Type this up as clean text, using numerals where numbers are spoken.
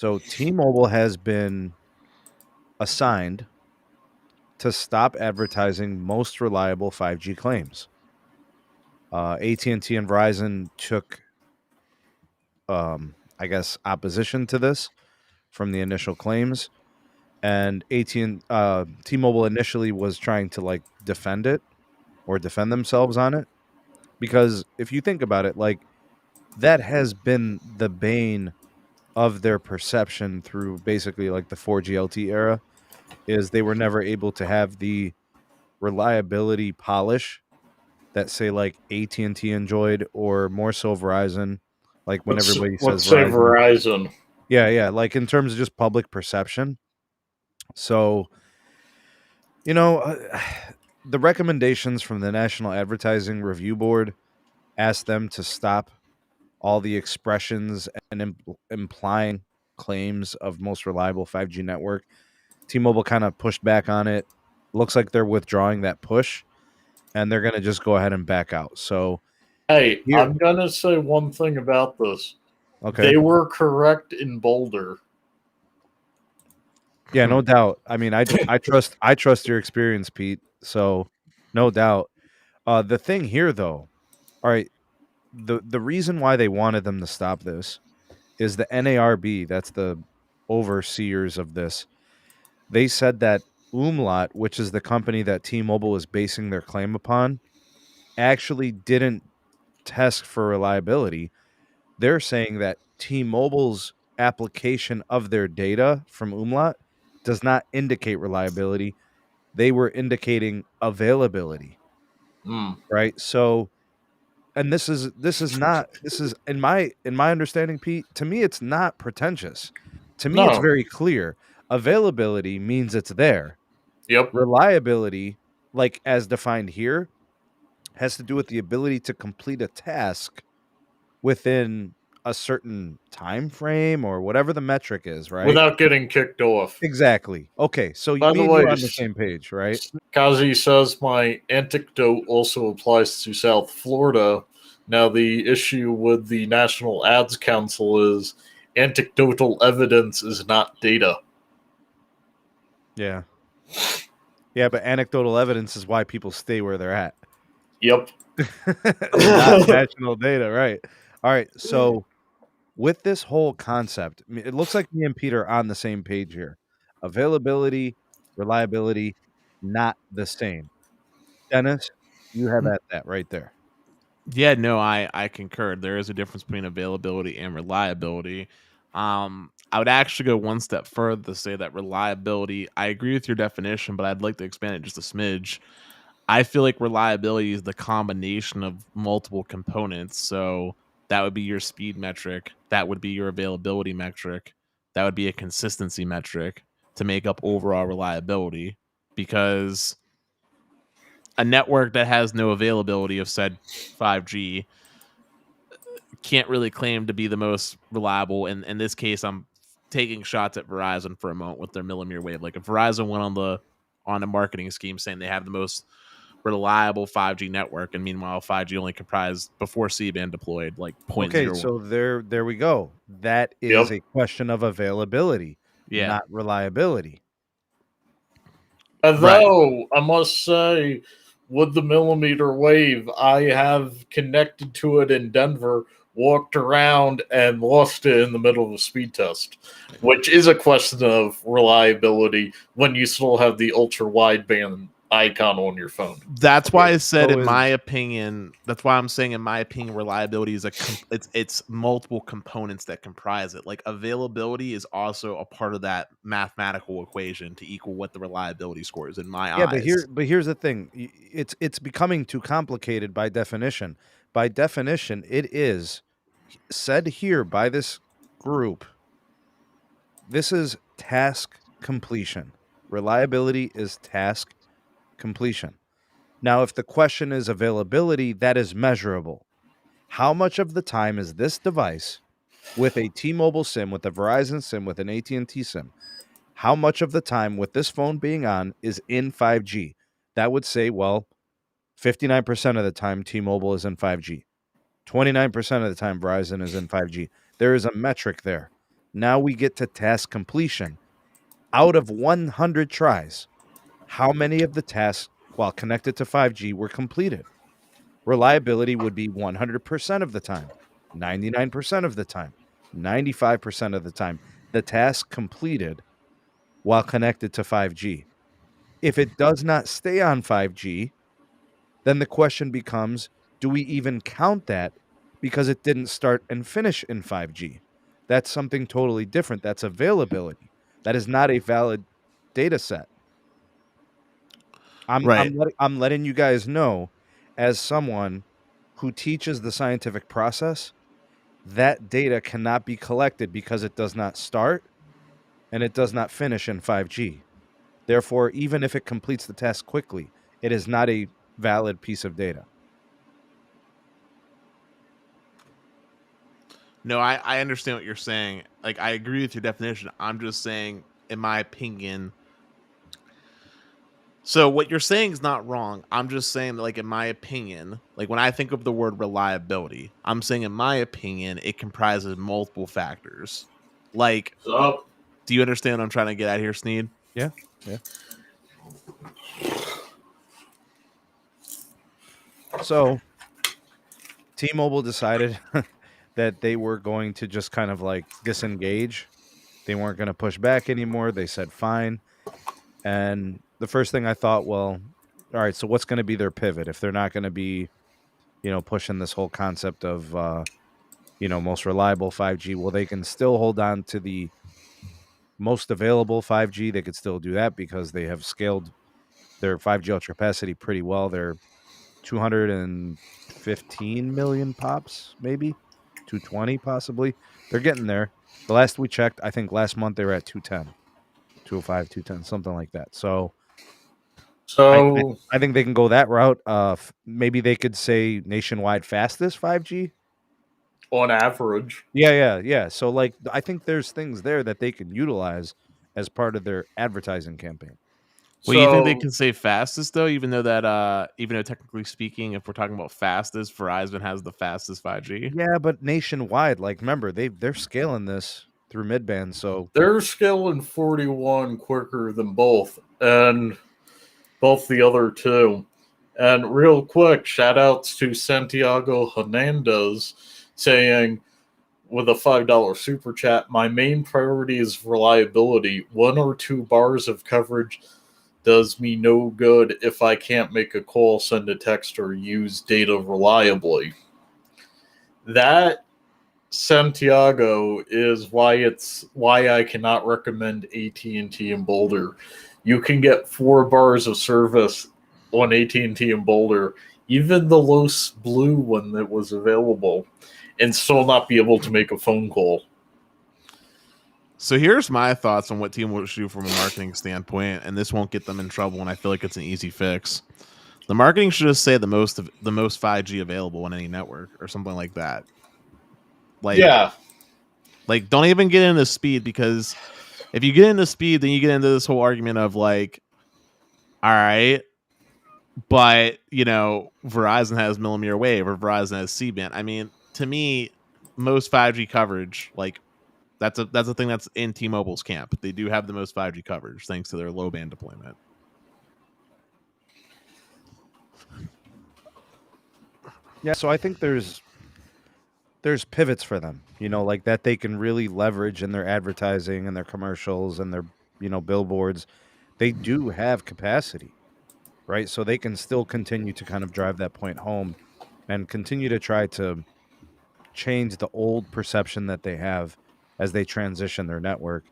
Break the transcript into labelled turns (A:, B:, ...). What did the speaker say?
A: So T-Mobile has been assigned to stop advertising most reliable 5G claims. AT&T and Verizon took, I guess, opposition to this from the initial claims, and T-Mobile initially was trying to like defend it or defend themselves on it, because if you think about it, like that has been the bane of their perception through basically like the 4G LTE era, is they were never able to have the reliability polish that say like AT&T enjoyed, or more so Verizon. Like when everybody says
B: Let's say
A: Verizon,
B: Verizon.
A: yeah, like in terms of just public perception. So, you know, the recommendations from the National Advertising Review Board asked them to stop all the expressions and implying claims of most reliable 5G network. T-Mobile kind of pushed back on it. Looks like they're withdrawing that push, and they're going to just go ahead and back out. So
B: Hey,
A: here,
B: I'm going to say one thing about this.
A: okay.
B: They were correct in Boulder.
A: Yeah, no doubt. I mean, I trust your experience, Pete. So, no doubt. The thing here, though, all right, the reason why they wanted them to stop this is the NARB. That's the overseers of this. They said that Umlaut, which is the company that T-Mobile is basing their claim upon, actually didn't test for reliability. They're saying that T-Mobile's application of their data from Umlaut does not indicate reliability. They were indicating availability. Right? So, and this is in my understanding, Pete, to me it's not pretentious. To me it's
B: No.
A: very clear. Availability means it's there.
B: Yep.
A: Reliability, like as defined here, has to do with the ability to complete a task within a certain time frame or whatever the metric is, right?
B: Without getting kicked off.
A: Exactly. Okay, so
B: By
A: me
B: the
A: and you
B: way,
A: are on the same page, right?
B: Kazi says my anecdote also applies to South Florida. Now, the issue with the National Ads Council is anecdotal evidence is not data.
A: Yeah. Yeah, but anecdotal evidence is why people stay where they're at.
B: Yep.
A: Not national data, right? All right, so with this whole concept, I mean, it looks like me and Peter are on the same page here. Availability, reliability, not the same. Dennis, you have at that right there.
C: Yeah, no, I concur. There is a difference between availability and reliability. I would actually go one step further to say that reliability, I agree with your definition, but I'd like to expand it just a smidge. I feel like reliability is the combination of multiple components. So that would be your speed metric, that would be your availability metric, that would be a consistency metric to make up overall reliability. Because a network that has no availability of said 5G can't really claim to be the most reliable. And in this case, I'm taking shots at Verizon for a moment with their millimeter wave. Like if Verizon went on a marketing scheme saying they have the most reliable 5G network, and meanwhile 5G only comprised before C-band deployed like 0.01.
A: Okay, so there we go. That is a question of availability, not reliability.
B: Although, I must say, with the millimeter wave, I have connected to it in Denver, walked around, and lost it in the middle of a speed test, which is a question of reliability when you still have the ultra wideband icon on your phone.
C: That's why I said, in my opinion, that's why I'm saying, in my opinion, reliability is it's multiple components that comprise it. Like availability is also a part of that mathematical equation to equal what the reliability score is in my eyes.
A: But here's the thing. It's becoming too complicated by definition. By definition, it is said here by this group. This is task completion. Reliability is task completion. Now, if the question is availability, that is measurable. How much of the time is this device with a T-Mobile SIM, with a Verizon SIM, with an AT&T SIM? How much of the time with this phone being on is in 5G? That would say, well, 59% of the time T-Mobile is in 5G. 29% of the time Verizon is in 5G. There is a metric there. Now we get to task completion. Out of 100 tries, how many of the tasks while connected to 5G were completed? Reliability would be 100% of the time, 99% of the time, 95% of the time. The task completed while connected to 5G. If it does not stay on 5G, then the question becomes, do we even count that because it didn't start and finish in 5G? That's something totally different. That's availability. That is not a valid data set.
C: Right.
A: I'm letting you guys know, as someone who teaches the scientific process, that data cannot be collected because it does not start and it does not finish in 5G. Therefore, even if it completes the task quickly, it is not a valid piece of data.
C: No, I understand what you're saying. Like, I agree with your definition. I'm just saying, in my opinion. So what you're saying is not wrong. I'm just saying that, like, in my opinion, like when I think of the word reliability, I'm saying in my opinion, it comprises multiple factors. Like,
B: So,
C: do you understand what I'm trying to get at here, Sneed?
A: Yeah. So T-Mobile decided that they were going to just kind of like disengage. They weren't going to push back anymore. They said fine. And the first thing I thought, well, all right, so what's going to be their pivot if they're not going to be, pushing this whole concept of, most reliable 5G? Well, they can still hold on to the most available 5G. They could still do that because they have scaled their 5G ultra capacity pretty well. They're 215 million pops, maybe 220, possibly. They're getting there. The last we checked, I think last month they were at 210, 205, 210, something like that. So I, I,
B: so
A: I think they can go that route. Maybe they could say nationwide fastest 5G.
B: on average,
A: Yeah. So like, I think there's things there that they can utilize as part of their advertising campaign.
C: Well, you think they
B: so
C: can say fastest though, even though technically speaking, if we're talking about fastest, Verizon has the fastest 5G.
A: Yeah, but nationwide, like, remember they're scaling this through midband. So
B: they're scaling 41 quicker than both, and both the other two. And real quick, shout outs to Santiago Hernandez saying with a $5 super chat, my main priority is reliability. 1 or 2 bars of coverage does me no good if I can't make a call, send a text, or use data reliably. That, Santiago, is why I cannot recommend AT&T in Boulder. You can get 4 bars of service on AT&T in Boulder, even the Los Blue one that was available, and still not be able to make a phone call.
C: So here's my thoughts on what T-Mobile should do from a marketing standpoint, and this won't get them in trouble, and I feel like it's an easy fix. The marketing should just say the most 5G available on any network or something like that.
B: Yeah.
C: Like don't even get into speed, because if you get into speed, then you get into this whole argument of like, all right, but Verizon has millimeter wave or Verizon has C-band. I mean, to me, most 5G coverage, like that's a thing that's in T-Mobile's camp. They do have the most 5G coverage thanks to their low band deployment.
A: yeah, so I think there's pivots for them, like that they can really leverage in their advertising and their commercials and their, billboards. They do have capacity, right? So they can still continue to kind of drive that point home and continue to try to change the old perception that they have as they transition their network